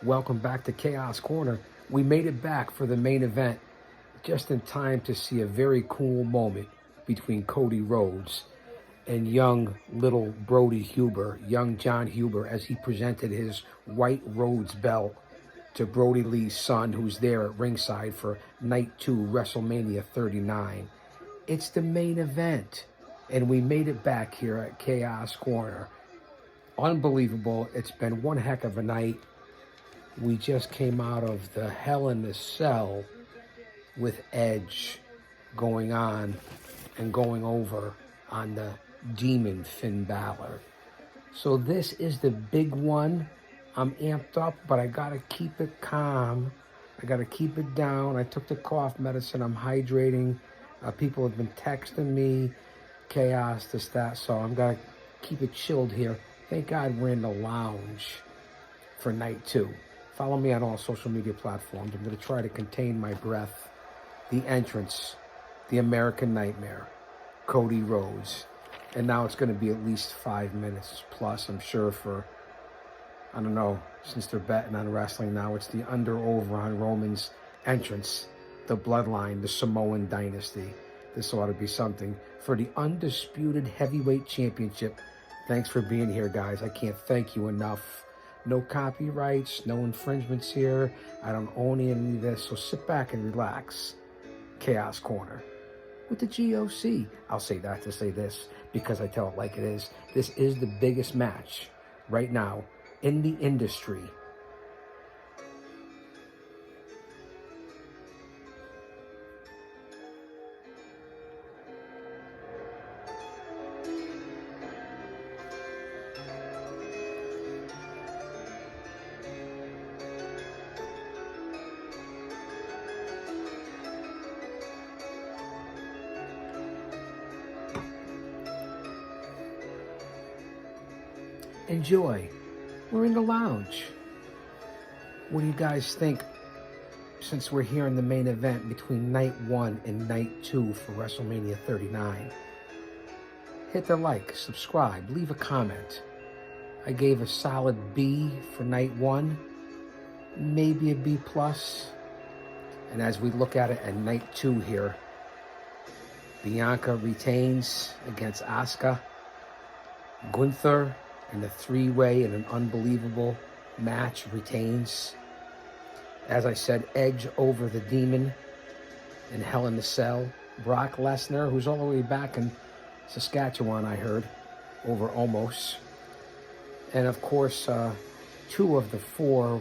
Welcome back to Chaos Corner. We made it back for the main event just in time to see a very cool moment between Cody Rhodes and young little Brody Huber, young John Huber, as he presented his white Rhodes belt to Brody Lee's son, who's there at ringside for Night 2, Wrestlemania 39. It's the main event, and we made it back here at Chaos Corner. Unbelievable. It's been one heck of a night. We just came out of the Hell in the Cell with Edge going on and going over on the Demon Finn Balor. So this is the big one. I'm amped up, but I gotta keep it calm. I gotta keep it down. I took the cough medicine. I'm hydrating. People have been texting me, chaos, this, that. So I'm gonna keep it chilled here. Thank God we're in the lounge for night 2. Follow me on all social media platforms. I'm going to try to contain my breath. The entrance, the American Nightmare, Cody Rhodes. And now it's going to be at least 5 minutes plus, I'm sure, for, I don't know, since they're betting on wrestling now, it's the under-over on Roman's entrance, the bloodline, the Samoan dynasty. This ought to be something for the Undisputed Heavyweight Championship. Thanks for being here, guys. I can't thank you enough. No copyrights, no infringements here. I don't own any of this, so sit back and relax. Chaos Corner with the GOC. I'll say that to say this because I tell it like it is. This is the biggest match right now in the industry. Enjoy. We're in the lounge. What do you guys think since we're here in the main event between night 1 and night 2 for WrestleMania 39? Hit the like, subscribe, leave a comment. I gave a solid B for night 1, maybe a B plus. And as we look at it at night 2 here, Bianca retains against Asuka. Gunther in the 3-way in an unbelievable match retains. As I said, Edge over the Demon in Hell in the Cell. Brock Lesnar, who's all the way back in Saskatchewan, I heard, over Omos. And of course, 2 of the 4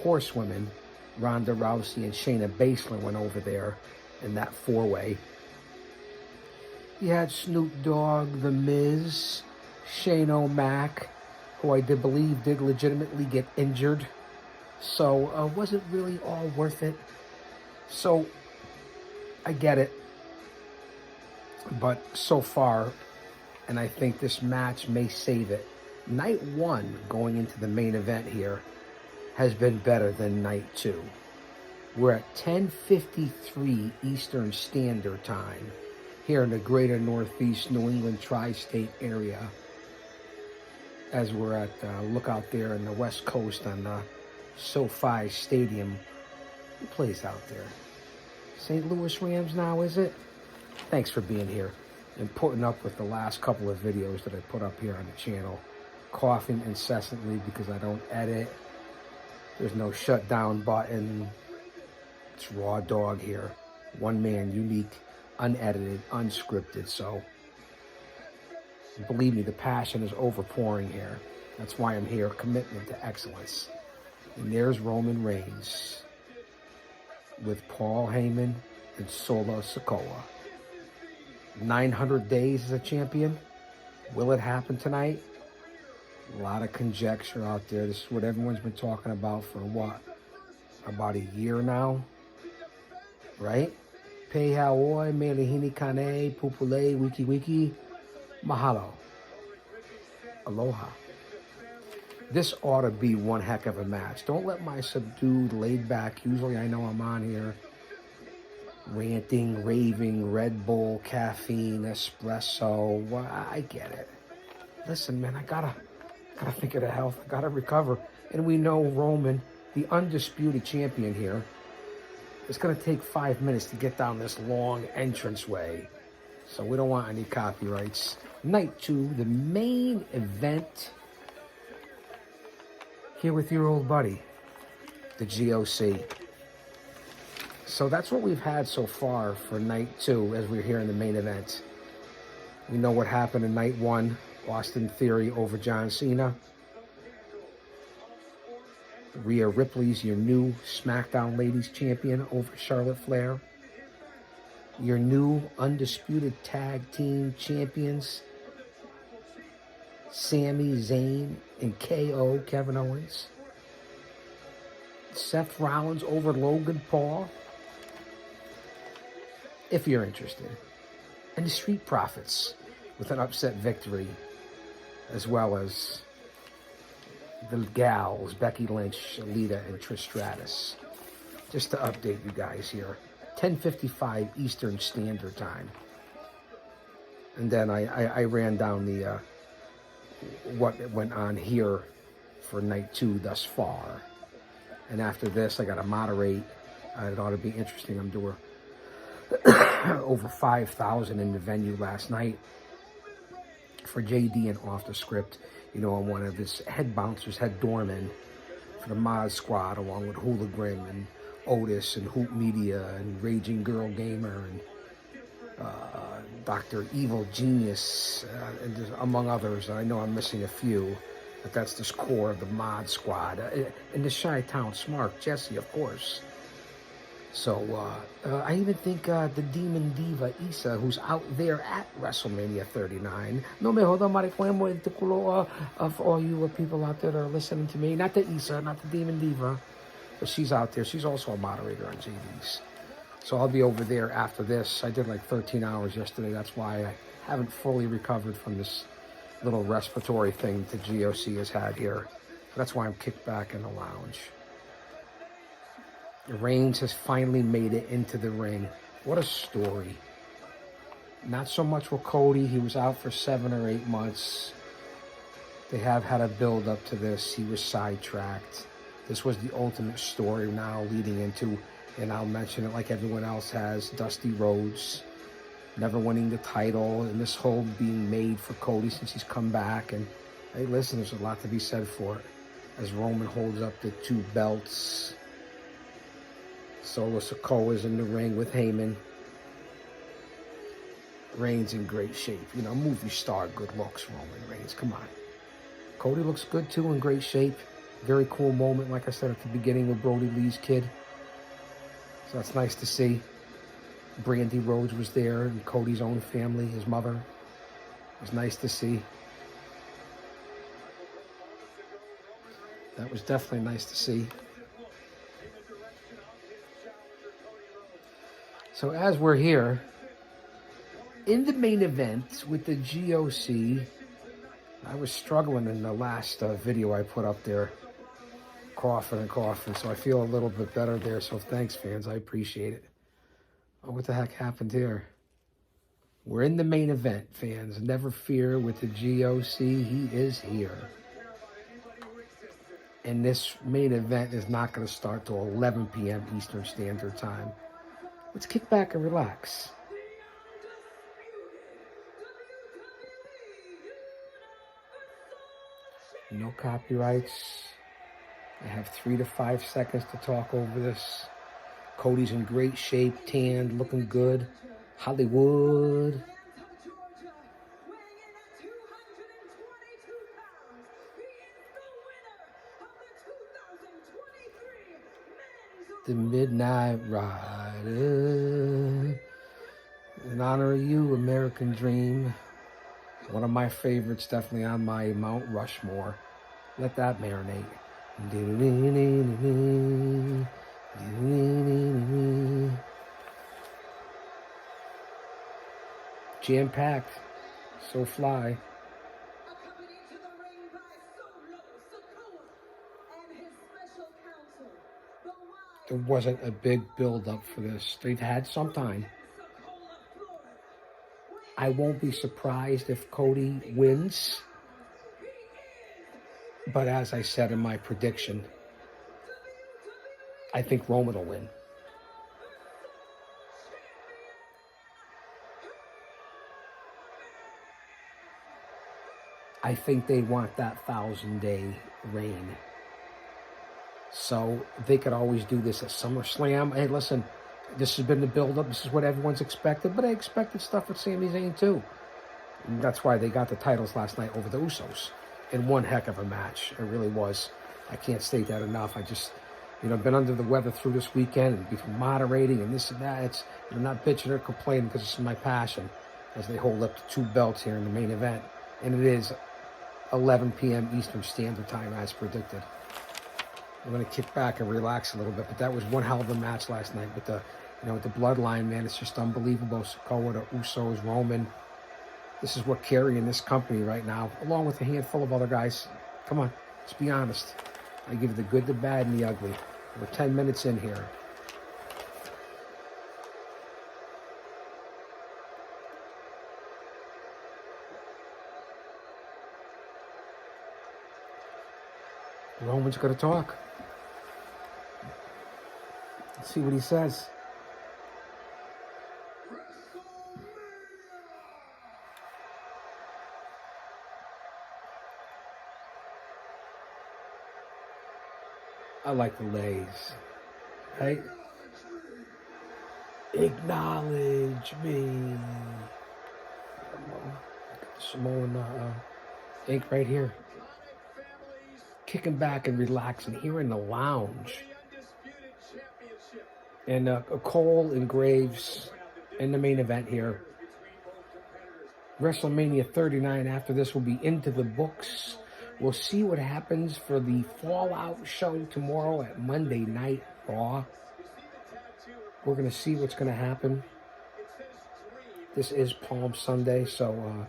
horsewomen, Ronda Rousey and Shayna Baszler, went over there in that 4-way. You had Snoop Dogg, The Miz, Shane O'Mac, who I did believe did legitimately get injured. So was it really all worth it? So I get it. But so far, and I think this match may save it, night 1 going into the main event here has been better than night 2. We're at 10:53 Eastern Standard Time here in the greater Northeast New England tri-state area, as we're at look out there in the West Coast on SoFi Stadium. Who plays out there? St. Louis Rams now, is it? Thanks for being here and putting up with the last couple of videos that I put up here on the channel. Coughing incessantly because I don't edit. There's no shutdown button. It's raw dog here. One man, unique, unedited, unscripted. So believe me, the passion is overpouring here. That's why I'm here. Commitment to excellence. And there's Roman Reigns with Paul Heyman and Solo Sikoa. 900 days as a champion. Will it happen tonight? A lot of conjecture out there. This is what everyone's been talking about for what? About a year now? Right? Pei Haoi, Melihini Kane, Pupule, Wiki Wiki. Mahalo. Aloha. This ought to be one heck of a match. Don't let my subdued, laid back, usually I know I'm on here, ranting, raving, Red Bull, caffeine, espresso. Well, I get it. Listen, man, I gotta think of the health. I gotta recover. And we know Roman, the Undisputed champion here. It's going to take 5 minutes to get down this long entranceway. So we don't want any copyrights. Night 2, the main event. Here with your old buddy, the GOC. So that's what we've had so far for night 2 as we're here in the main event. We know what happened in night 1. Austin Theory over John Cena. Rhea Ripley's your new SmackDown Ladies Champion over Charlotte Flair. Your new Undisputed Tag Team Champions, Sami Zayn and KO, Kevin Owens. Seth Rollins over Logan Paul, if you're interested. And the Street Profits with an upset victory, as well as the gals, Becky Lynch, Alita, and Trish Stratus. Just to update you guys here. 10:55 Eastern Standard Time. And then I ran down the what went on here for night 2 thus far. And after this, I got to moderate. It ought to be interesting. I'm doing over 5,000 in the venue last night for JD and Off the Script. You know, I'm one of his head bouncers, head doormen for the Mod Squad, along with Hula Grim and Otis and Hoop Media and Raging Girl Gamer and Dr. Evil Genius, and just, among others. I know I'm missing a few, but that's the core of the Mod Squad. And the Chi-Town Smart, Jesse, of course. So I even think the Demon Diva Isa, who's out there at WrestleMania 39. No me joda maricuemo el ticulo of all you people out there that are listening to me. Not the Isa, not the Demon Diva, but she's out there. She's also a moderator on JD's. So I'll be over there after this. I did like 13 hours yesterday. That's why I haven't fully recovered from this little respiratory thing the GOC has had here. That's why I'm kicked back in the lounge. Reigns has finally made it into the ring. What a story. Not so much with Cody. He was out for 7 or 8 months. They have had a build up to this. He was sidetracked. This was the ultimate story now leading into, and I'll mention it like everyone else has, Dusty Rhodes never winning the title, and this whole being made for Cody since he's come back. And hey, listen, there's a lot to be said for it. As Roman holds up the 2 belts. Solo Sikoa's in the ring with Heyman. Reigns in great shape. You know, movie star, good looks, Roman Reigns. Come on. Cody looks good too, in great shape. Very cool moment, like I said at the beginning, with Brody Lee's kid. So that's nice to see. Brandy Rhodes was there, and Cody's own family, his mother. It was nice to see. That was definitely nice to see. So as we're here, in the main event with the GOC, I was struggling in the last video I put up there, coughing and coughing, so I feel a little bit better there, so thanks, fans, I appreciate it. Oh, what the heck happened here? We're in the main event, fans. Never fear, with the GOC, he is here. And this main event is not going to start till 11 p.m. Eastern Standard Time. Let's kick back and relax. No copyrights. I have 3 to 5 seconds to talk over this. Cody's in great shape, tanned, looking good. Hollywood. The Midnight Rider. In honor of you, American Dream. One of my favorites, definitely on my Mount Rushmore. Let that marinate. Jam-packed. So fly. There wasn't a big build-up for this. They've had some time. I won't be surprised if Cody wins. But as I said in my prediction, I think Roman will win. I think they want that 1,000-day reign. So they could always do this at SummerSlam. Hey, listen, this has been the build-up. This is what everyone's expected. But I expected stuff with Sami Zayn, too. And that's why they got the titles last night over the Usos. In one heck of a match. It really was. I can't state that enough. I just, been under the weather through this weekend. And between moderating and this and that, it's, not bitching or complaining because it's my passion. As they hold up the 2 belts here in the main event. And it is 11 p.m. Eastern Standard Time as predicted. I'm going to kick back and relax a little bit, but that was one hell of a match last night with the, with the bloodline, man. It's just unbelievable. Sikoa, the Usos, Roman. This is what carrying this company right now, along with a handful of other guys. Come on, let's be honest. I give you the good, the bad, and the ugly. We're 10 minutes in here. Roman's going to talk. Let's see what he says. I like the lays. Right? Acknowledge me. Samoan ink right here. Kicking back and relaxing here in the lounge. And Cole and Graves in the main event here. WrestleMania 39 after this will be into the books. We'll see what happens for the Fallout show tomorrow at Monday Night Raw. We're going to see what's going to happen. This is Palm Sunday, so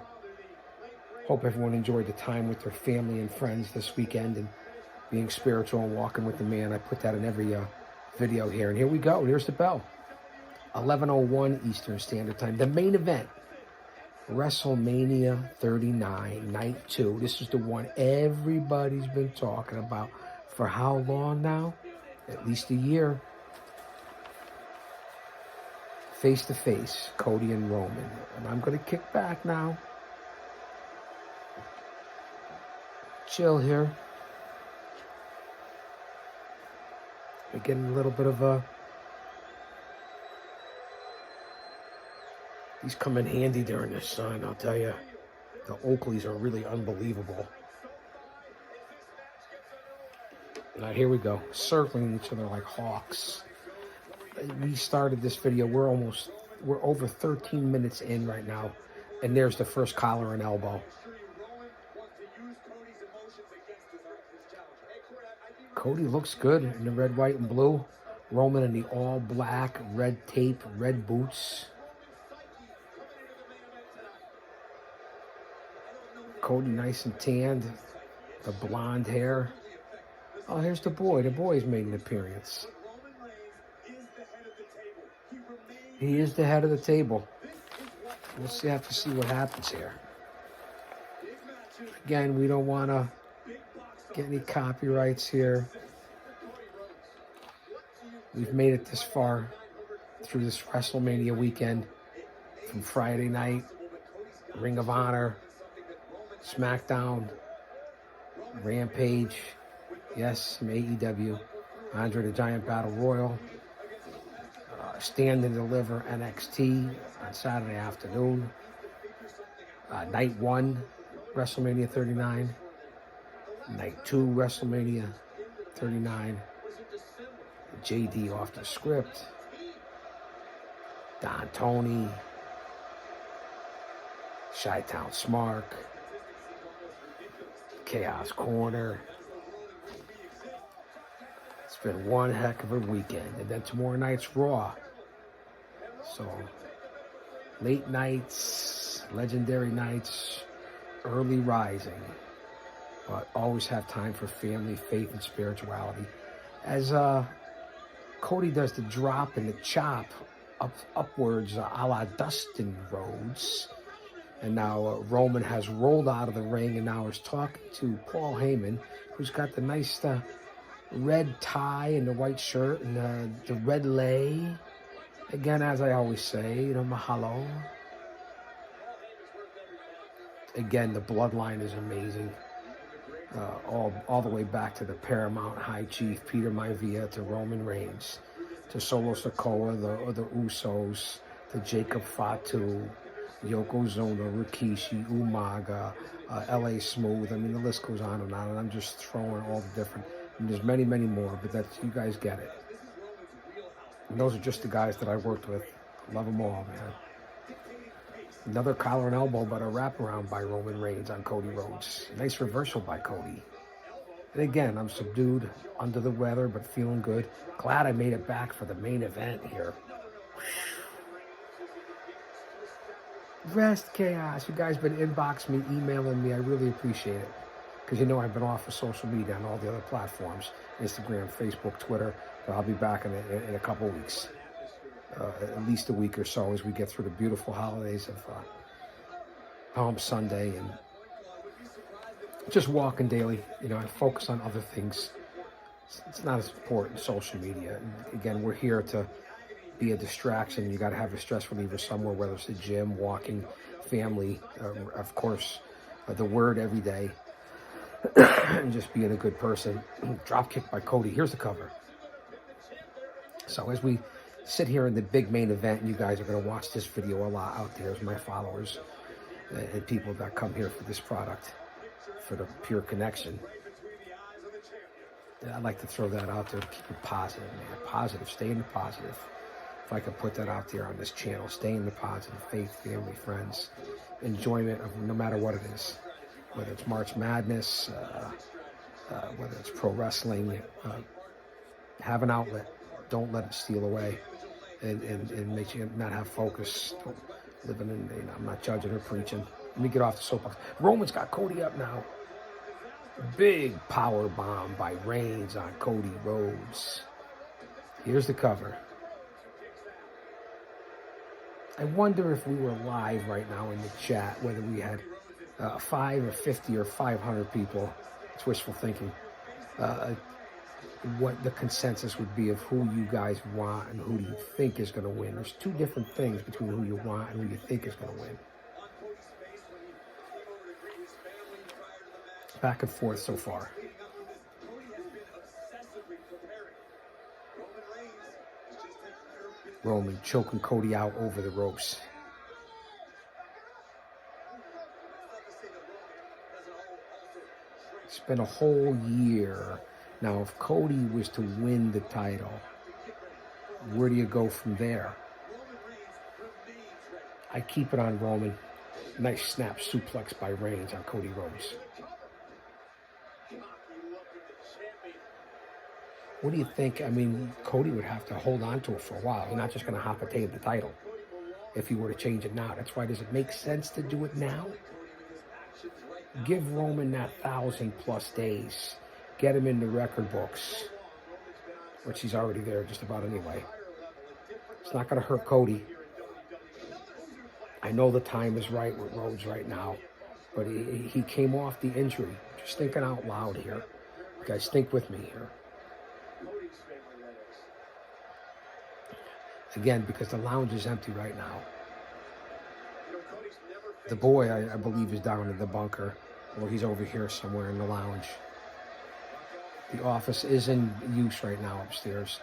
hope everyone enjoyed the time with their family and friends this weekend and being spiritual and walking with the man. I put that in every video here. And here we go. Here's the bell. 11:01 Eastern Standard Time. The main event. WrestleMania 39, Night 2. This is the one everybody's been talking about for how long now? At least a year. Face to face, Cody and Roman. And I'm going to kick back now. Chill here. We're getting a little bit of a... These come in handy during this sun, I'll tell you. The Oakleys are really unbelievable. Now here we go, circling each other like hawks. We started this video, we're over 13 minutes in right now. And there's the first collar and elbow. Cody looks good in the red, white, and blue. Roman in the all black, red tape, red boots. Cody nice and tanned, the blonde hair. Oh, here's the boy. The boy's made an appearance. He is the head of the table. We'll have to see what happens here. Again, we don't want to get any copyrights here. We've made it this far through this WrestleMania weekend. From Friday night, Ring of Honor, SmackDown, Rampage, yes, from AEW, Andre the Giant Battle Royal, Stand and Deliver NXT on Saturday afternoon, Night 1, WrestleMania 39, Night 2, WrestleMania 39, JD off the script, Don Tony, Chi-Town Smark, Chaos Corner. It's been one heck of a weekend. And then tomorrow night's Raw. So, late nights, legendary nights, early rising. But always have time for family, faith, and spirituality. As Cody does the drop and the chop upwards a la Dustin Rhodes. And now Roman has rolled out of the ring and now is talking to Paul Heyman, who's got the nice red tie and the white shirt and the red lei. Again, as I always say, mahalo. Again, the bloodline is amazing. All the way back to the Paramount High Chief, Peter Maivia, to Roman Reigns, to Solo Sikoa, the Usos, to Jacob Fatu, Yokozuna, Rikishi, Umaga, L.A. Smooth. I mean, the list goes on, and I'm just throwing all the different, and there's many, many more, but you guys get it. And those are just the guys that I worked with. Love them all, man. Another collar and elbow, but a wraparound by Roman Reigns on Cody Rhodes. Nice reversal by Cody. And again, I'm subdued, under the weather, but feeling good. Glad I made it back for the main event here. Rest Chaos. You guys been inboxing me, emailing me. I really appreciate it. Because I've been off of social media on all the other platforms. Instagram, Facebook, Twitter. But I'll be back in a couple weeks. At least a week or so as we get through the beautiful holidays of Palm Sunday and just walking daily. I focus on other things. It's not as important, social media. And again, we're here to be a distraction. You got to have a stress reliever somewhere, whether it's the gym, walking, family, of course, the word every day, and just being a good person. Drop kick by Cody. Here's the cover. So as we sit here in the big main event, and you guys are going to watch this video a lot out there as my followers and people that come here for this product, for the pure connection. And I'd like to throw that out there to keep it positive, man. Positive, stay in the positive. If I could put that out there on this channel, stay in the positive, faith, family, friends, enjoyment of no matter what it is, whether it's March Madness, whether it's pro wrestling, have an outlet. Don't let it steal away. And makes you not have focus. Living in, I'm not judging or preaching. Let me get off the soapbox. Roman's got Cody up now. Big power bomb by Reigns on Cody Rhodes. Here's the cover. I wonder if we were live right now in the chat, whether we had 5 or 50 or 500 people. It's wishful thinking. What the consensus would be of who you guys want and who you think is going to win. There's two different things between who you want and who you think is going to win. Back and forth so far. Roman choking Cody out over the ropes. It's been a whole year. Now, if Cody was to win the title, where do you go from there? I keep it on Roman. Nice snap suplex by Reigns on Cody Rhodes. What do you think? I mean, Cody would have to hold on to it for a while. He's not just going to hop and take the title if he were to change it now. That's why, does it make sense to do it now? Give Roman that 1,000+ days. Get him in the record books, which he's already there just about anyway. It's not going to hurt Cody. I know the time is right with Rhodes right now, but he came off the injury. Just thinking out loud here. You guys think with me here. Again, because the lounge is empty right now. The boy, I believe, is down in the bunker, or he's over here somewhere in the lounge. The office is in use right now upstairs.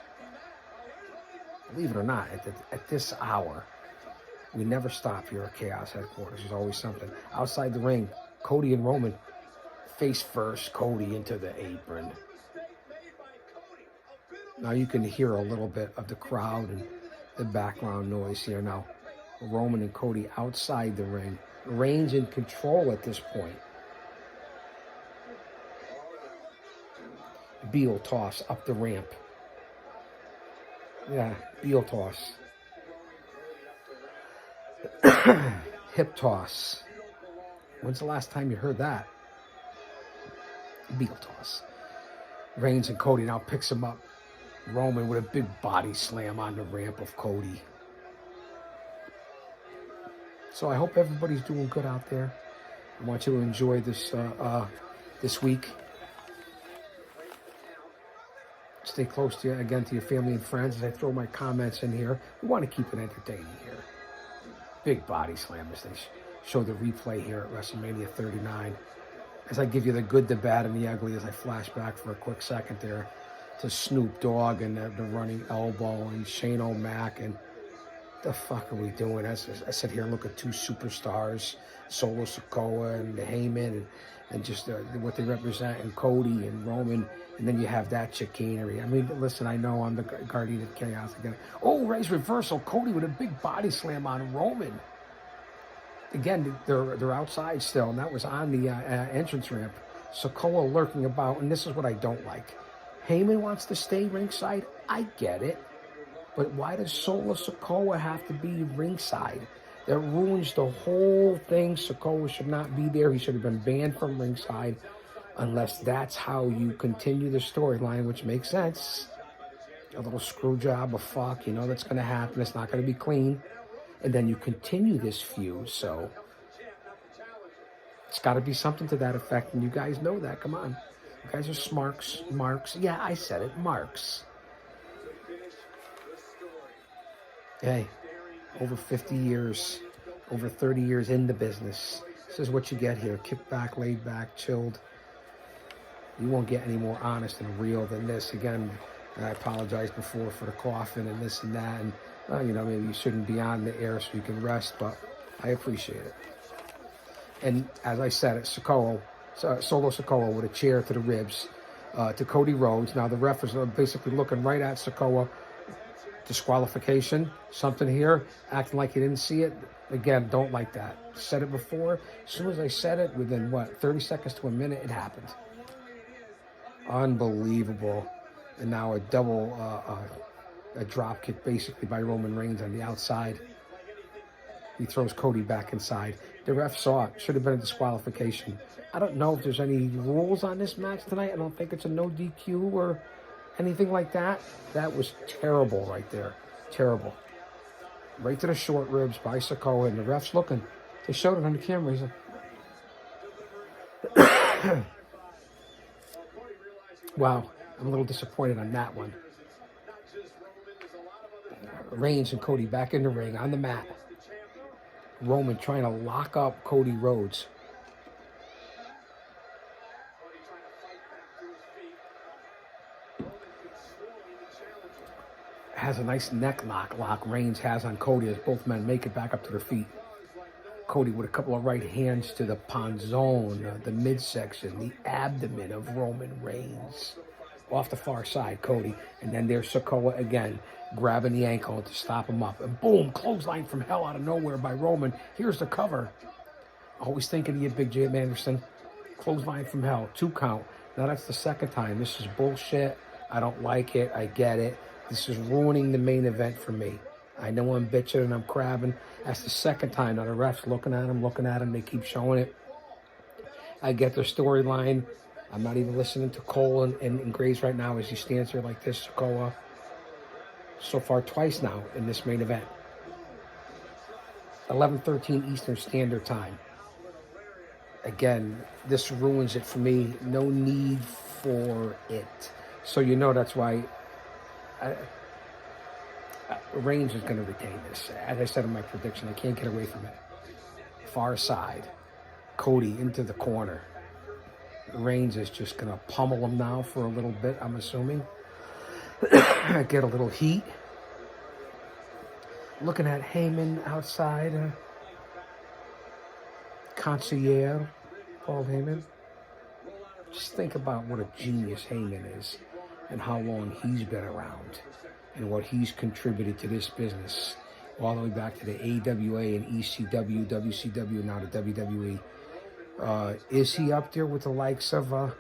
Believe it or not, at this hour, we never stop here at Chaos Headquarters. There's always something. Outside the ring, Cody and Roman face first, Cody into the apron. Now you can hear a little bit of the crowd and the background noise here now. Roman and Cody outside the ring. Reigns in control at this point. Beal toss up the ramp. Yeah, Beal toss. Hip toss. When's the last time you heard that? Beal toss. Reigns and Cody now picks him up. Roman with a big body slam on the ramp of Cody. So I hope everybody's doing good out there. I want you to enjoy this this week. Stay close to your family and friends as I throw my comments in here. We want to keep it entertaining here. Big body slam as they show the replay here at WrestleMania 39. As I give you the good, the bad, and the ugly as I flash back for a quick second there to Snoop Dogg and the running elbow and Shane O'Mac and the fuck are we doing? As I sit here and look at two superstars, Solo Sikoa and Heyman and just what they represent, and Cody and Roman, and then you have that chicanery. I mean, listen, I know I'm the guardian of chaos again. Oh, Ray's reversal, Cody with a big body slam on Roman. Again, they're outside still, and that was on the entrance ramp. Sikoa lurking about, and this is what I don't like. Heyman wants to stay ringside. I get it. But why does Solo Sikoa have to be ringside? That ruins the whole thing. Sikoa should not be there. He should have been banned from ringside unless that's how you continue the storyline, which makes sense. A little screw job of fuck, you know that's going to happen. It's not going to be clean. And then you continue this feud, so it's got to be something to that effect, and you guys know that. Come on. You guys are smarks, marks. Yeah, I said it, marks. Hey, over 50 years, over 30 years in the business. This is what you get here. Kick back, laid back, chilled. You won't get any more honest and real than this. Again, I apologized before for the coughing and this and that. And, you know, maybe you shouldn't be on the air so you can rest, but I appreciate it. And as I said, it's Solo Sikoa with a chair to the ribs to Cody Rhodes. Now, the ref is basically looking right at Sikoa. Disqualification, something here, acting like he didn't see it. Again, don't like that. Said it before. As soon as I said it, within, 30 seconds to a minute, it happened. Unbelievable. And now a double, a drop kick basically by Roman Reigns on the outside. He throws Cody back inside. The ref saw it. Should have been a disqualification. I don't know if there's any rules on this match tonight. I don't think it's a no DQ or anything like that. That was terrible right there. Terrible. Right to the short ribs by Sikoa, and the ref's looking. They showed it on the camera. He's like, wow, I'm a little disappointed on that one. Reigns and Cody back in the ring on the mat. Roman trying to lock up Cody Rhodes. Has a nice neck lock Reigns has on Cody as both men make it back up to their feet. Cody with a couple of right hands to the panzone, the midsection, the abdomen of Roman Reigns. Off the far side, Cody. And then there's Sikoa again, grabbing the ankle to stop him up. And boom, clothesline from hell out of nowhere by Roman. Here's the cover. Always thinking of you, Big Jim Anderson. Clothesline from hell, 2 count. Now that's the second time. This is bullshit. I don't like it. I get it. This is ruining the main event for me. I know I'm bitching and I'm crabbing. That's the second time. Now the ref's looking at him. They keep showing it. I get the storyline. I'm not even listening to Cole and Graves right now as he stands here like this. Sikoa. So far twice now in this main event. 11:13 Eastern Standard Time. Again, this ruins it for me. No need for it. So you know that's why Reigns is going to retain this. As I said in my prediction, I can't get away from it. Far side. Cody into the corner. Reigns is just going to pummel him now for a little bit, I'm assuming. Get a little heat. Looking at Heyman outside. Concierge, Paul Heyman. Just think about what a genius Heyman is and how long he's been around and what he's contributed to this business all the way back to the AWA and ECW, WCW, now the WWE. Is he up there with the likes of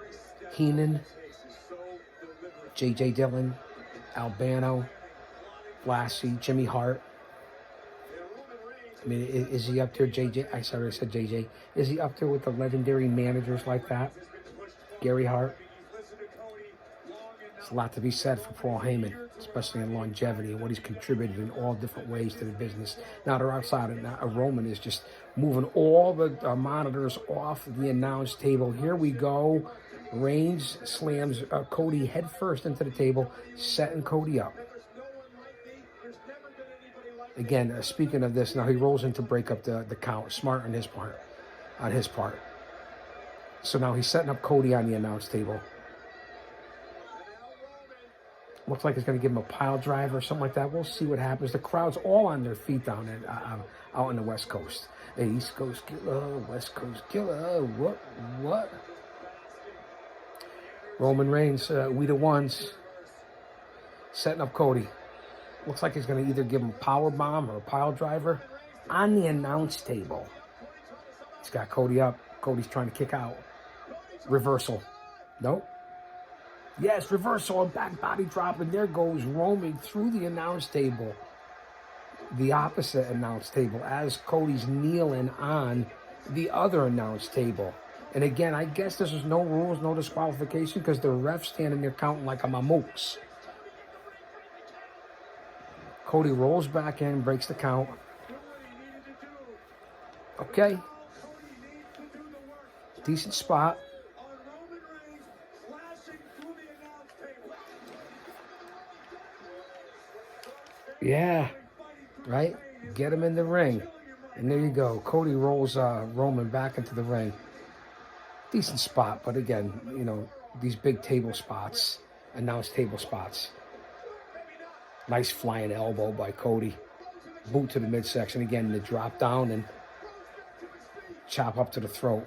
Heenan, J.J. Dillon, Albano, Lassie, Jimmy Hart? I mean, is he up there, JJ? I said JJ. Is he up there with the legendary managers like that? Gary Hart? There's a lot to be said for Paul Heyman, especially in longevity and what he's contributed in all different ways to the business. Now they're outside, and now Roman is just moving all the monitors off the announce table. Here we go. Reigns slams Cody headfirst into the table, setting Cody up. Again, speaking of this, now he rolls in to break up the count. Smart on his part. So now he's setting up Cody on the announce table. Looks like he's going to give him a pile driver or something like that. We'll see what happens. The crowd's all on their feet down out on the West Coast. The East Coast killer, West Coast killer. What? Roman Reigns, we the ones. Setting up Cody. Looks like he's going to either give him a power bomb or a pile driver on the announce table. He's got Cody up. Cody's trying to kick out. Reversal. Nope. Yes, reversal and back body drop. And there goes Roman through the announce table. The opposite announce table as Cody's kneeling on the other announce table. And again, I guess this is no rules, no disqualification because the ref's standing there counting like a mamooks. Cody rolls back in, breaks the count. Okay. Decent spot. Yeah. Right? Get him in the ring. And there you go. Cody rolls Roman back into the ring. Decent spot, but again, you know, these big table spots, announced table spots. Nice flying elbow by Cody. Boot to the midsection. Again, the drop down and chop up to the throat.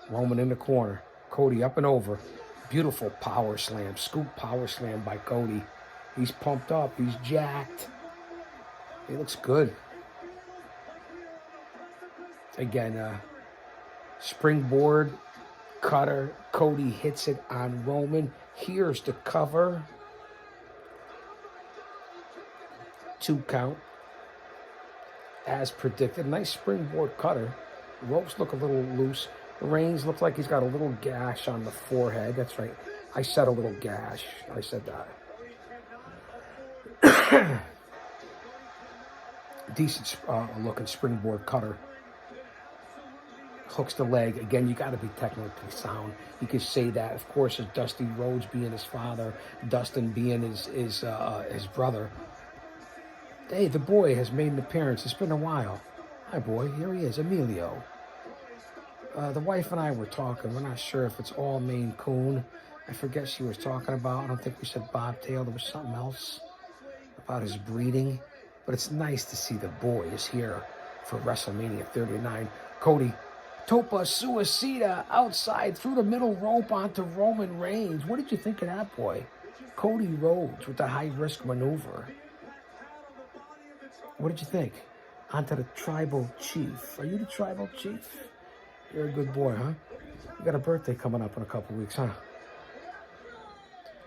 Roman in the corner. Cody up and over. Beautiful power slam. Scoop power slam by Cody. He's pumped up. He's jacked. He looks good. Again, springboard cutter. Cody hits it on Roman. Here's the cover. 2 count. As predicted. Nice springboard cutter. The ropes look a little loose. Reigns looks like he's got a little gash on the forehead. That's right. I said a little gash. I said that. Decent looking springboard cutter. Hooks the leg. Again, you got to be technically sound. You could say that, of course, as Dusty Rhodes being his father, Dustin being his brother. Hey, the boy has made an appearance. It's been a while. Hi, boy. Here he is, Emilio. The wife and I were talking. We're not sure if it's all Maine Coon. I forget she was talking about. I don't think we said bobtail. There was something else about his breeding. But it's nice to see the boy is here for WrestleMania 39. Cody, Topa Suicida outside through the middle rope onto Roman Reigns. What did you think of that, boy? Cody Rhodes with the high-risk maneuver. What did you think? Onto the tribal chief. Are you the tribal chief? You're a good boy, huh? You got a birthday coming up in a couple weeks, huh?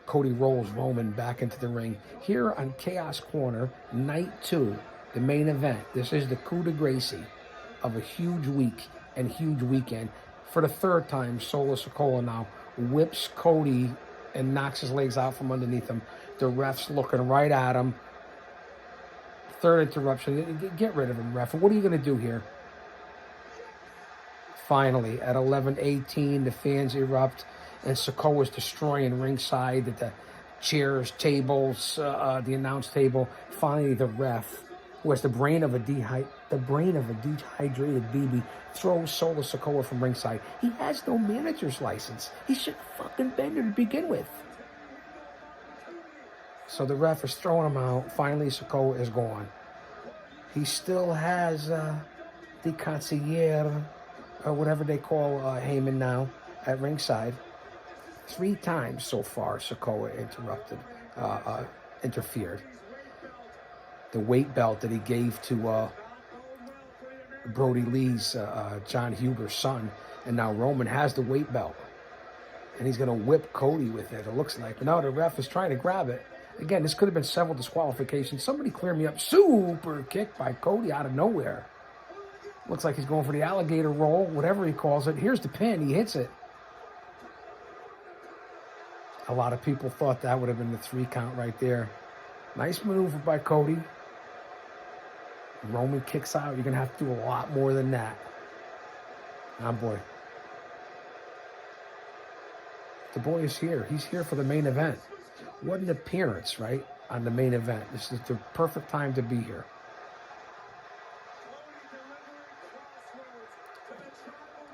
Cody rolls Roman back into the ring. Here on Chaos Corner, Night 2, the main event. This is the coup de grace of a huge week and huge weekend. For the 3rd time, Solo Sikoa now whips Cody and knocks his legs out from underneath him. The ref's looking right at him. 3rd interruption. Get rid of him, ref. What are you going to do here? Finally, at 11:18, the fans erupt, and Sikoa's destroying ringside, the chairs, tables, the announce table. Finally, the ref, who has the brain of a dehydrated BB, throws Solo Sikoa from ringside. He has no manager's license. He should fucking been there to begin with. So the ref is throwing him out. Finally, Sikoa is gone. He still has the concierge, or whatever they call Heyman now, at ringside. 3 times so far, Sikoa interfered. The weight belt that he gave to Brody Lee's John Huber's son, and now Roman has the weight belt. And he's going to whip Cody with it looks like. But now the ref is trying to grab it. Again, this could have been several disqualifications. Somebody clear me up. Super kick by Cody out of nowhere. Looks like he's going for the alligator roll, whatever he calls it. Here's the pin. He hits it. A lot of people thought that would have been the 3 count right there. Nice maneuver by Cody. Roman kicks out. You're going to have to do a lot more than that. Oh, boy. The boy is here. He's here for the main event. What an appearance, right, on the main event. This is the perfect time to be here.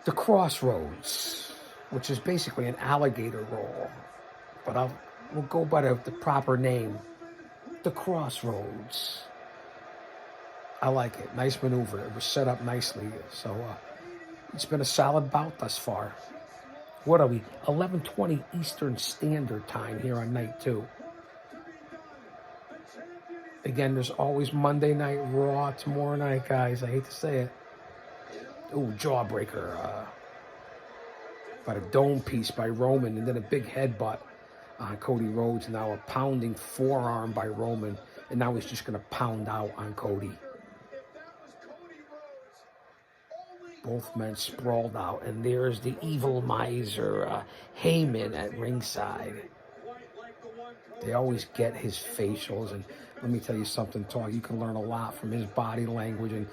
The Crossroads, which is basically an alligator roll, but we'll go by the proper name. The Crossroads. I like it. Nice maneuver. It was set up nicely. So it's been a solid bout thus far. What are we? 11:20 Eastern Standard Time here on night 2. Again, there's always Monday Night Raw tomorrow night, guys. I hate to say it. Ooh, jawbreaker. About a dome piece by Roman, and then a big headbutt on Cody Rhodes. Now a pounding forearm by Roman, and now he's just going to pound out on Cody. Both men sprawled out, and there's the evil miser, Heyman, at ringside. They always get his facials, and let me tell you something, Talk. You can learn a lot from his body language and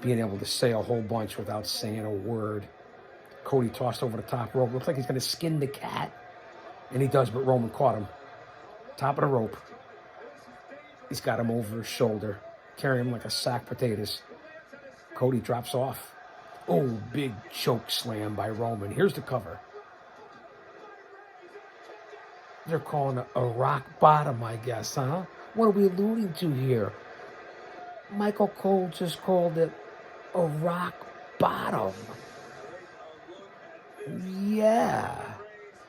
being able to say a whole bunch without saying a word. Cody tossed over the top rope. Looks like he's going to skin the cat, and he does, but Roman caught him. Top of the rope. He's got him over his shoulder, carrying him like a sack of potatoes. Cody drops off. Oh, big choke slam by Roman. Here's the cover. They're calling it a rock bottom, I guess, huh? What are we alluding to here? Michael Cole just called it a rock bottom. Yeah.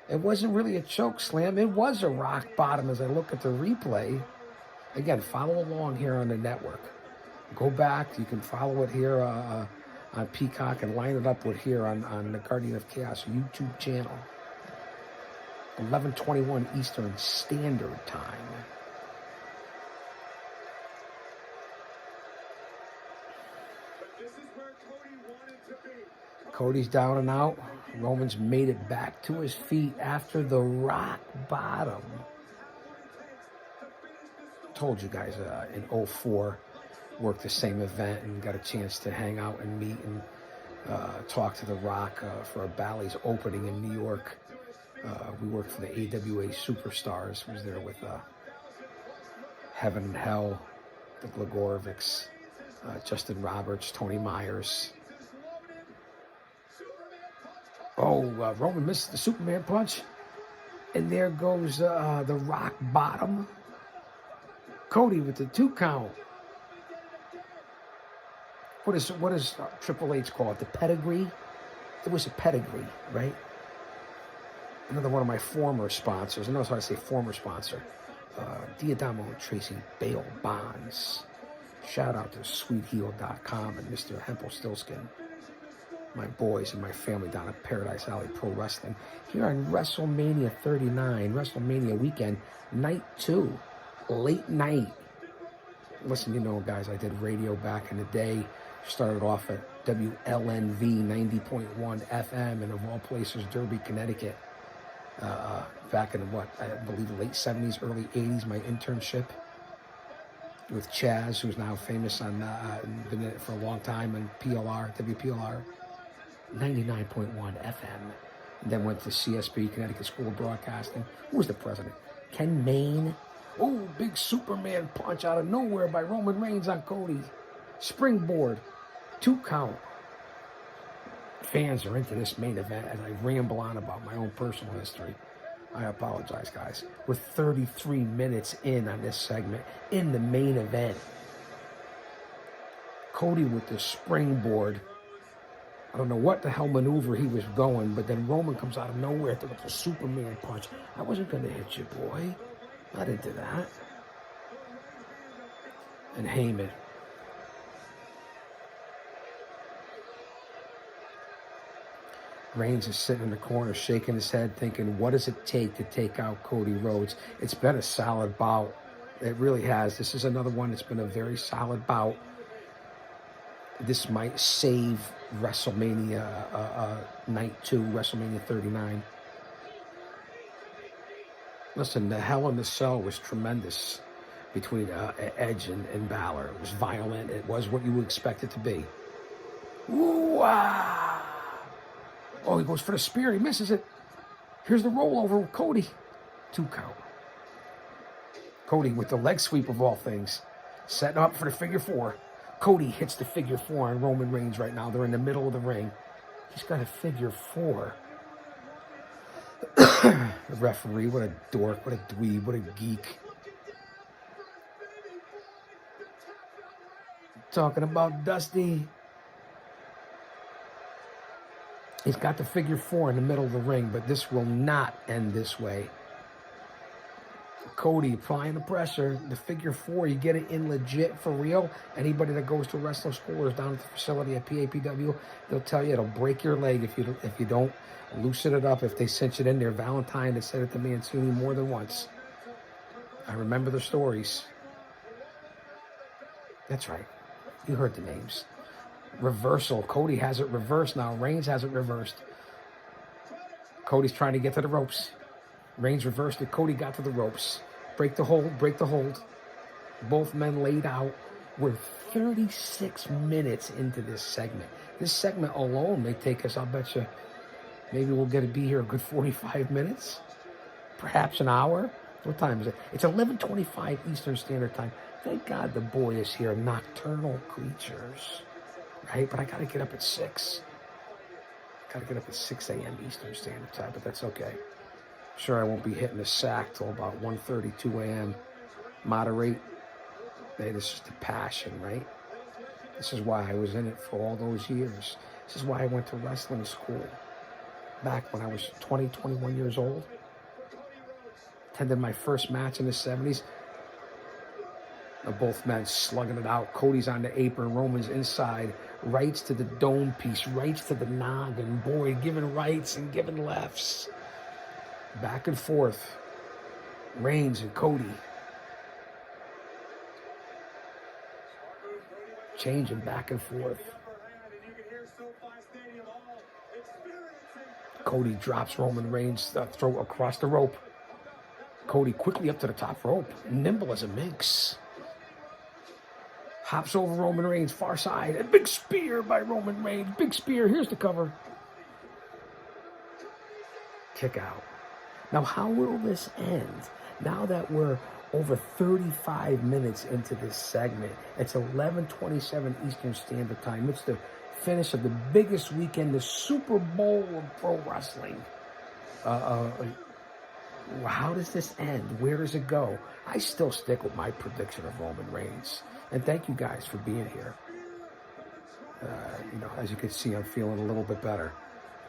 It wasn't really a choke slam. It was a rock bottom as I look at the replay. Again, follow along here on the network. Go back. You can follow it here on Peacock and line it up with here on the Guardian of Chaos YouTube channel. 11:21 Eastern Standard Time. Cody's down and out. Roman's made it back to his feet after the rock bottom. Told you guys in 04, worked the same event and got a chance to hang out and meet and talk to The Rock for a Bally's opening in New York. We worked for the AWA Superstars. Was there with Heaven and Hell, the Glagorovics, Justin Roberts, Tony Myers. Oh, Roman misses the Superman punch. And there goes the rock bottom. Cody with the 2 count. What is Triple H call it? The pedigree? It was a pedigree, right? Another one of my former sponsors. I notice how I say former sponsor. Diadamo and Tracy Bale Bonds. Shout out to SweetHeal.com and Mr. Hempel-Stillskin. My boys and my family down at Paradise Alley Pro Wrestling. Here on WrestleMania 39, WrestleMania weekend, night 2, late night. Listen, you know, guys, I did radio back in the day. Started off at WLNV 90.1 FM and of all places, Derby, Connecticut. Back in I believe late 70s, early 80s, my internship with Chaz, who's now famous on, been in it for a long time on PLR, WPLR, 99.1 FM. And then went to CSB, Connecticut School of Broadcasting. Who was the president? Ken Maine. Oh, big Superman punch out of nowhere by Roman Reigns on Cody. Springboard, 2 count. Fans are into this main event as I ramble on about my own personal history. I apologize, guys. We're 33 minutes in on this segment in the main event. Cody with the springboard. I don't know what the hell maneuver he was going, but then Roman comes out of nowhere with the Superman punch. I wasn't going to hit you, boy. Not into that. And Heyman. Reigns is sitting in the corner, shaking his head, thinking, what does it take to take out Cody Rhodes? It's been a solid bout. It really has. This is another one that's been a very solid bout. This might save WrestleMania Night 2, WrestleMania 39. Listen, the Hell in the Cell was tremendous between Edge and Balor. It was violent. It was what you would expect it to be. Ooh, ah. Oh, he goes for the spear. He misses it. Here's the rollover with Cody. 2 count. Cody with the leg sweep of all things. Setting up for the figure 4. Cody hits the figure 4 on Roman Reigns right now. They're in the middle of the ring. He's got a figure 4. The referee, what a dork, what a dweeb, what a geek. Talking about Dusty. He's got the figure 4 in the middle of the ring, but this will not end this way. Cody applying the pressure. The figure 4, you get it in legit for real. Anybody that goes to wrestling school or is down at the facility at PAPW, they'll tell you it'll break your leg if you don't loosen it up. If they cinch it in there, Valentine has said it to me and Mancini more than once. I remember the stories. That's right. You heard the names. Reversal. Cody has it reversed now. Reigns has it reversed. Cody's trying to get to the ropes. Reigns reversed it. Cody got to the ropes. Break the hold. Break the hold. Both men laid out. We're 36 minutes into this segment. This segment alone may take us, I'll bet you, maybe we'll get to be here a good 45 minutes. Perhaps an hour. What time is it? It's 11:25 Eastern Standard Time. Thank God the boy is here. Nocturnal creatures. Right? But I got to get up at 6. Got to get up at 6 a.m. Eastern Standard Time, but that's okay. Sure, I won't be hitting the sack till about 1:32 a.m. Moderate. Hey, this is the passion, right? This is why I was in it for all those years. This is why I went to wrestling school. Back when I was 20, 21 years old. Attended my first match in the 70s. Both men slugging it out. Cody's on the apron. Roman's inside. Rights to the dome piece. Rights to the noggin. Boy, giving rights and giving lefts. Back and forth. Reigns and Cody. Changing back and forth. Cody drops Roman Reigns' throat across the rope. Cody quickly up to the top rope. Nimble as a minx. Hops over Roman Reigns, far side. A big spear by Roman Reigns. Big spear. Here's the cover. Kick out. Now, how will this end? Now that we're over 35 minutes into this segment, it's 11:27 Eastern Standard Time. It's the finish of the biggest weekend, the Super Bowl of pro wrestling. How does this end? Where does it go? I still stick with my prediction of Roman Reigns. And thank you guys for being here. As you can see, I'm feeling a little bit better.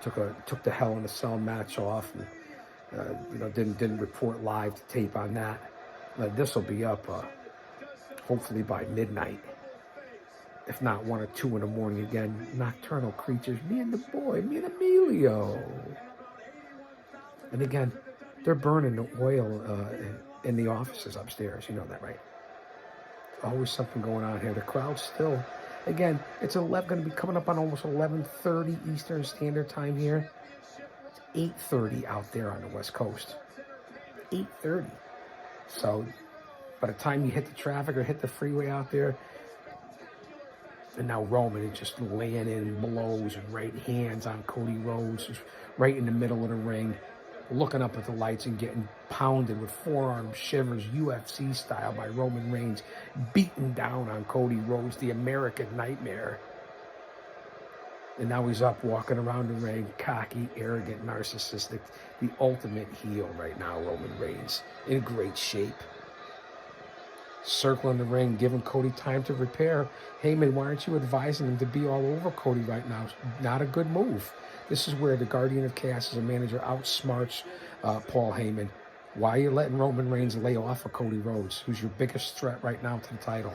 Took the Hell in a Cell match off, and didn't report live to tape on that. This will be up hopefully by midnight, if not 1 or 2 in the morning again. Nocturnal creatures, me and the boy, me and Emilio. And again, they're burning the oil in the offices upstairs. You know that, right? Always something going on here. The crowd's still, again, it's going to be coming up on almost 11:30 Eastern Standard Time here. It's 8:30 out there on the West Coast. 8:30. So by the time you hit the traffic or hit the freeway out there, and now Roman is just laying in blows and right hands on Cody Rhodes, just right in the middle of the ring, looking up at the lights and getting pounded with forearm shivers, UFC style, by Roman Reigns, beating down on Cody Rhodes, the American Nightmare. And now he's up walking around the ring, cocky, arrogant, narcissistic, the ultimate heel right now, Roman Reigns, in great shape. Circling the ring, giving Cody time to repair. Heyman, why aren't you advising him to be all over Cody right now? Not a good move. This is where the Guardian of Chaos as a manager outsmarts Paul Heyman. Why are you letting Roman Reigns lay off of Cody Rhodes, who's your biggest threat right now to the title?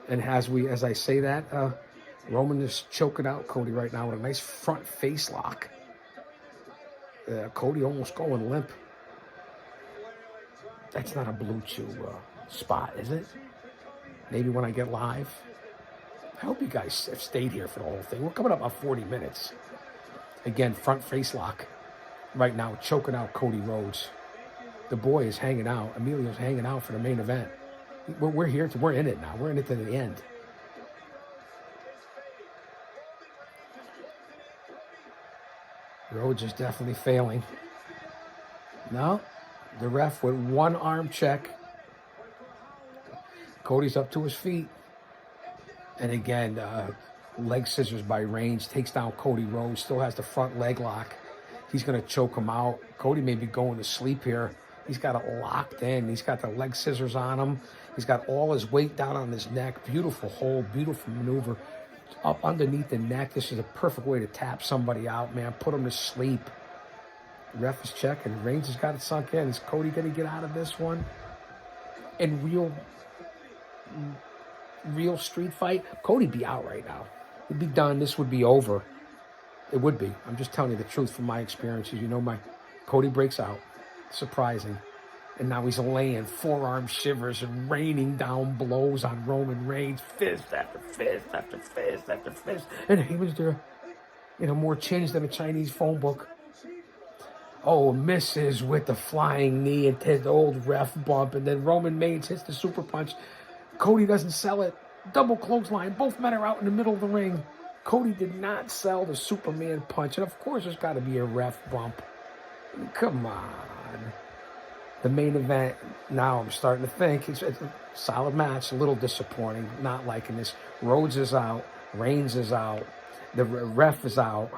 And as I say that, Roman is choking out Cody right now with a nice front face lock. Cody almost going limp. That's not a Blue Chew spot, is it? Maybe when I get live. I hope you guys have stayed here for the whole thing. We're coming up on 40 minutes. Again, front face lock. Right now, choking out Cody Rhodes. The boy is hanging out. Emilio's hanging out for the main event. We're here. We're in it now. We're in it to the end. Rhodes is definitely failing. No, the ref with one arm check. Cody's up to his feet. And again, leg scissors by Reigns, takes down Cody Rhodes, still has the front leg lock. He's going to choke him out. Cody may be going to sleep here. He's got it locked in. He's got the leg scissors on him. He's got all his weight down on his neck. Beautiful hold, beautiful maneuver. Up underneath the neck. This is a perfect way to tap somebody out, man. Put him to sleep. The ref is checking. Reigns has got it sunk in. Is Cody going to get out of this one? In real street fight, Cody be out right now. He'd be done. This would be over. It would be. I'm just telling you the truth from my experiences. You know, Cody breaks out. Surprising. And now he's laying forearm shivers and raining down blows on Roman Reigns. Fist after fist after fist after fist. And he was there, more chins than a Chinese phone book. Oh, misses with the flying knee and his old ref bump. And then Roman Reigns hits the super punch. Cody doesn't sell it. Double clothesline. Both men are out in the middle of the ring. Cody did not sell the Superman punch. And of course, there's got to be a ref bump. Come on. The main event, now I'm starting to think, it's a solid match, a little disappointing. Not liking this. Rhodes is out. Reigns is out. The ref is out.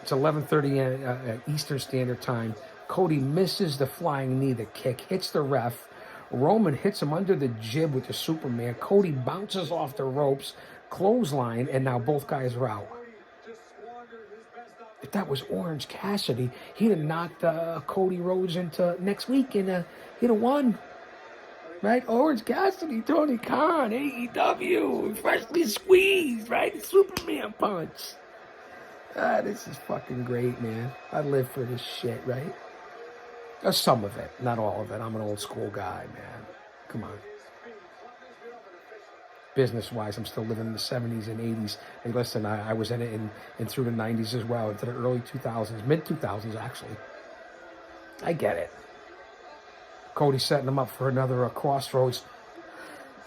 It's 11:30 Eastern Standard Time. Cody misses the flying knee, the kick, hits the ref. Roman hits him under the jib with the Superman. Cody bounces off the ropes, clothesline, and now both guys are out. If that was Orange Cassidy, he'd have knocked Cody Rhodes into next week and he'd have won. Right? Orange Cassidy, Tony Khan, AEW, freshly squeezed, right? Superman punch. This is fucking great, man. I live for this shit, right? Some of it, not all of it. I'm an old school guy, man. Come on. Business-wise, I'm still living in the 70s and 80s. Hey, listen, I was in it in through the 90s as well, into the early 2000s, mid-2000s, actually. I get it. Cody setting him up for another crossroads.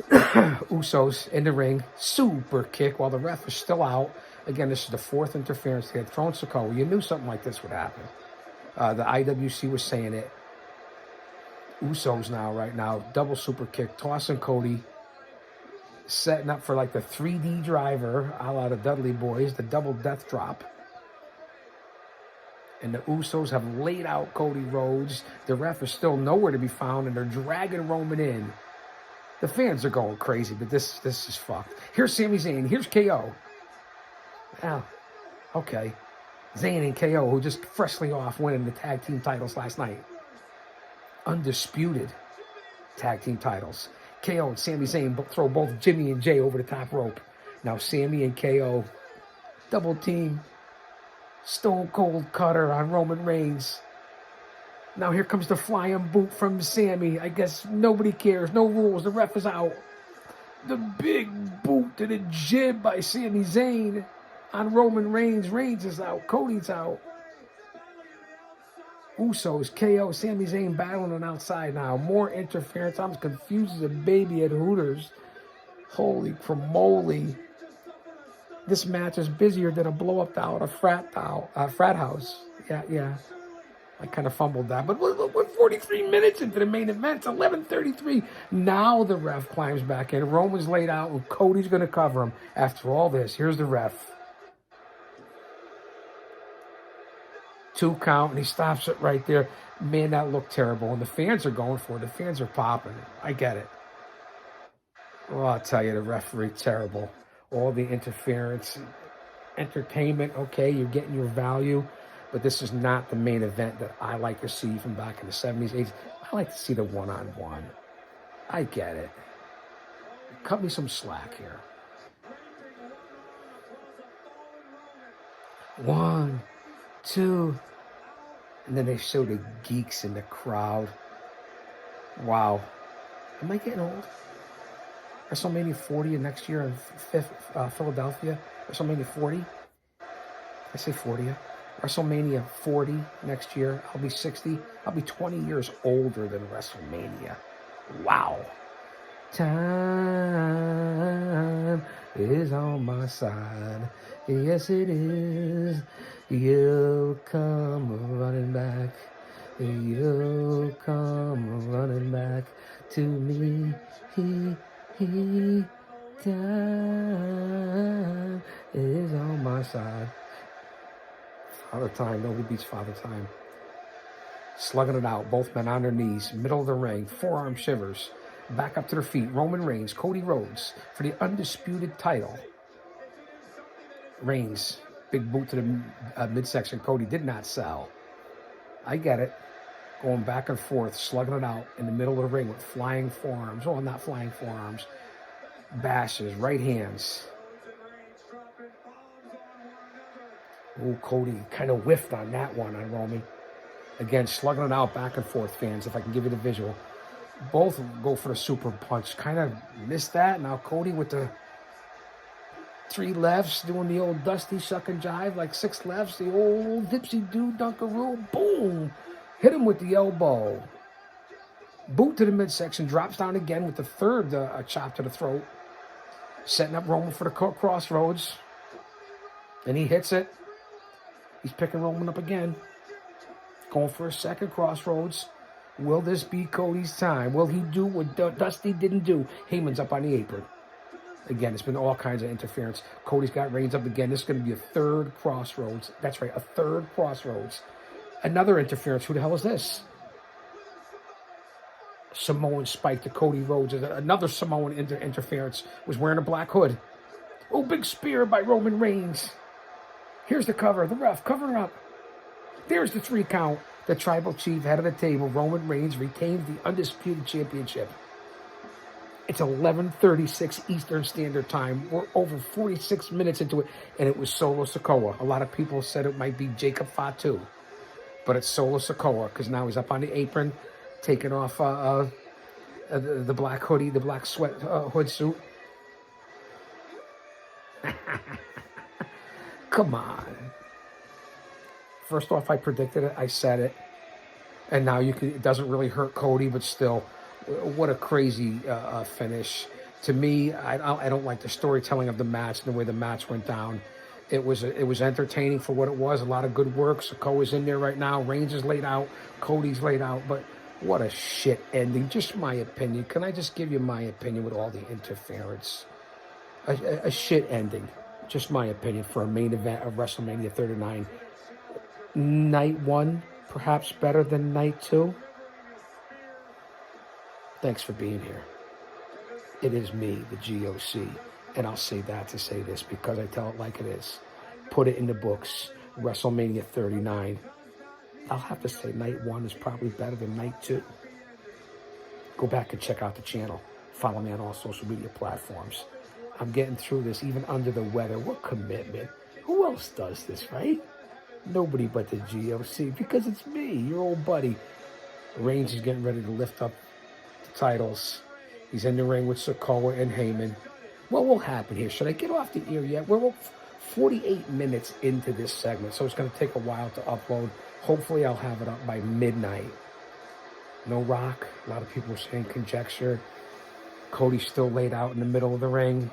Usos in the ring. Super kick while the ref is still out. Again, this is the fourth interference. They had thrown Sokoa. You knew something like this would happen. The IWC was saying it. Usos right now, double super kick, tossing Cody, setting up for like the 3D driver, a la the Dudley Boys, the double death drop. And the Usos have laid out Cody Rhodes. The ref is still nowhere to be found, and they're dragging Roman in. The fans are going crazy, but this is fucked. Here's Sami Zayn. Here's KO. Yeah, okay. Zayn and KO, who just freshly off winning the tag team titles last night. Undisputed tag team titles. KO and Sami Zayn throw both Jimmy and Jay over the top rope. Now Sami and KO double team. Stone Cold Cutter on Roman Reigns. Now here comes the flying boot from Sami. I guess nobody cares. No rules. The ref is out. The big boot to the jib by Sami Zayn on Roman Reigns. Reigns is out. Cody's out. Usos, KO, Sami Zayn battling on outside now. More interference. I'm as confused as a baby at Hooters. Holy cramoly. This match is busier than a blow-up doll at a frat house. Yeah. I kind of fumbled that. But we're 43 minutes into the main event. It's 11:33. Now the ref climbs back in. Roman's laid out, and Cody's going to cover him. After all this, here's the ref. 2 count, and he stops it right there. Man, that looked terrible. And the fans are going for it. The fans are popping. I get it. Well, I'll tell you, the referee, terrible. All the interference, entertainment, okay, you're getting your value. But this is not the main event that I like to see from back in the 70s, 80s. I like to see the one-on-one. I get it. Cut me some slack here. 1, 2. And then they show the geeks in the crowd. Wow. Am I getting old? WrestleMania 40 next year in Philadelphia. WrestleMania 40. I say 40. WrestleMania 40 next year. I'll be 60. I'll be 20 years older than WrestleMania. Wow. Time time is on my side. Yes, it is. You'll come running back. You'll come running back to me. Time is on my side. Father Time, nobody beats Father Time. Slugging it out, both men on their knees, middle of the ring, forearm shivers, back up to their feet. Roman Reigns, Cody Rhodes for the Undisputed title. Reigns, big boot to the midsection. Cody did not sell. I get it. Going back and forth, slugging it out in the middle of the ring with flying forearms. Oh, not flying forearms. Bashes, right hands. Oh, Cody kind of whiffed on that one on Roman. Again, slugging it out back and forth, fans, if I can give you the visual. Both go for the super punch. Kind of missed that. Now Cody with the 3 lefts, doing the old Dusty shuck and jive, like 6 lefts. The old dipsy-do dunkaroo. Boom! Hit him with the elbow. Boot to the midsection. Drops down again with the third chop to the throat. Setting up Roman for the crossroads. And he hits it. He's picking Roman up again. Going for a second crossroads. Will this be Cody's time? Will he do what Dusty didn't do? Heyman's up on the apron. Again, it's been all kinds of interference. Cody's got Reigns up again. This is going to be a third crossroads. That's right, a third crossroads. Another interference. Who the hell is this? Samoan spike to Cody Rhodes. Another Samoan interference. Was wearing a black hood. Oh, big spear by Roman Reigns. Here's the cover. The ref covering up. There's the 3 count. The tribal chief, head of the table, Roman Reigns, retains the Undisputed Championship. It's 11:36 Eastern Standard Time. We're over 46 minutes into it, and it was Solo Sikoa. A lot of people said it might be Jacob Fatu, but it's Solo Sikoa because now he's up on the apron, taking off the black hoodie, the black sweat hood suit. Come on. First off, I predicted it. I said it. And now it doesn't really hurt Cody, but still, what a crazy finish. To me, I don't like the storytelling of the match and the way the match went down. It was entertaining for what it was. A lot of good work. Sikoa's in there right now. Reigns is laid out. Cody's laid out. But what a shit ending. Just my opinion. Can I just give you my opinion with all the interference? A shit ending. Just my opinion for a main event of WrestleMania 39. Night 1, perhaps better than night 2. Thanks for being here. It is me, the GOC, and I'll say that to say this because I tell it like it is. Put it in the books, WrestleMania 39. I'll have to say night 1 is probably better than night 2. Go back and check out the channel. Follow me on all social media platforms. I'm getting through this even under the weather. What commitment. Who else does this, right? Nobody but the GOC, because it's me, your old buddy. Reigns is getting ready to lift up the titles. He's in the ring with Sikoa and Heyman. What will happen here? Should I get off the air yet? We're 48 minutes into this segment, so it's going to take a while to upload. Hopefully I'll have it up by midnight. No Rock. A lot of people are saying conjecture. Cody's still laid out in the middle of the ring.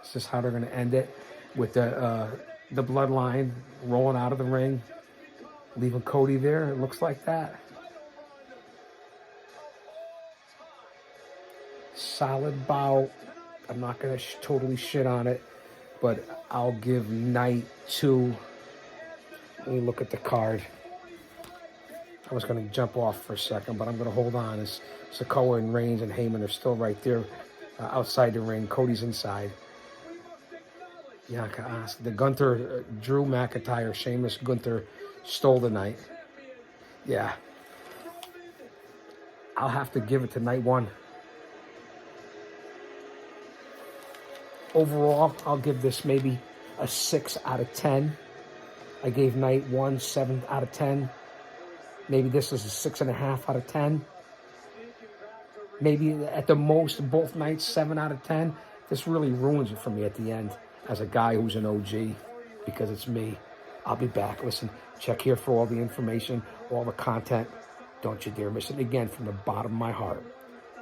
This is how they're going to end it. With the bloodline rolling out of the ring, leaving Cody there. It looks like that. Solid bout. I'm not going to totally shit on it, but I'll give night 2. Let me look at the card. I was going to jump off for a second, but I'm going to hold on. As Sikoa and Reigns and Heyman are still right there outside the ring. Cody's inside. The Gunther, Drew McIntyre, Sheamus, Gunther stole the night. Yeah. I'll have to give it to night 1. Overall, I'll give this maybe a 6 out of 10. I gave night 1 7 out of 10. Maybe this is a 6.5 out of 10. Maybe at the most, both nights, 7 out of 10. This really ruins it for me at the end. As a guy who's an OG, because it's me. I'll be back. Listen, check here for all the information, all the content. Don't you dare miss it. Again, from the bottom of my heart,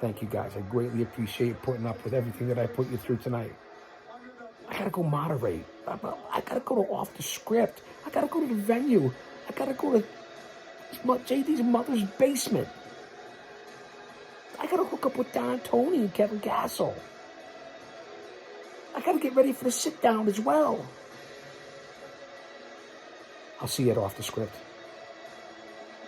Thank you guys. I greatly appreciate putting up with everything that I put you through tonight. I gotta go moderate. I gotta go to off the script. I gotta go to the venue. I gotta go to JD's mother's basement. I gotta hook up with Don Tony and Kevin Castle. I gotta get ready for the sit down as well. I'll see you at Off the Script.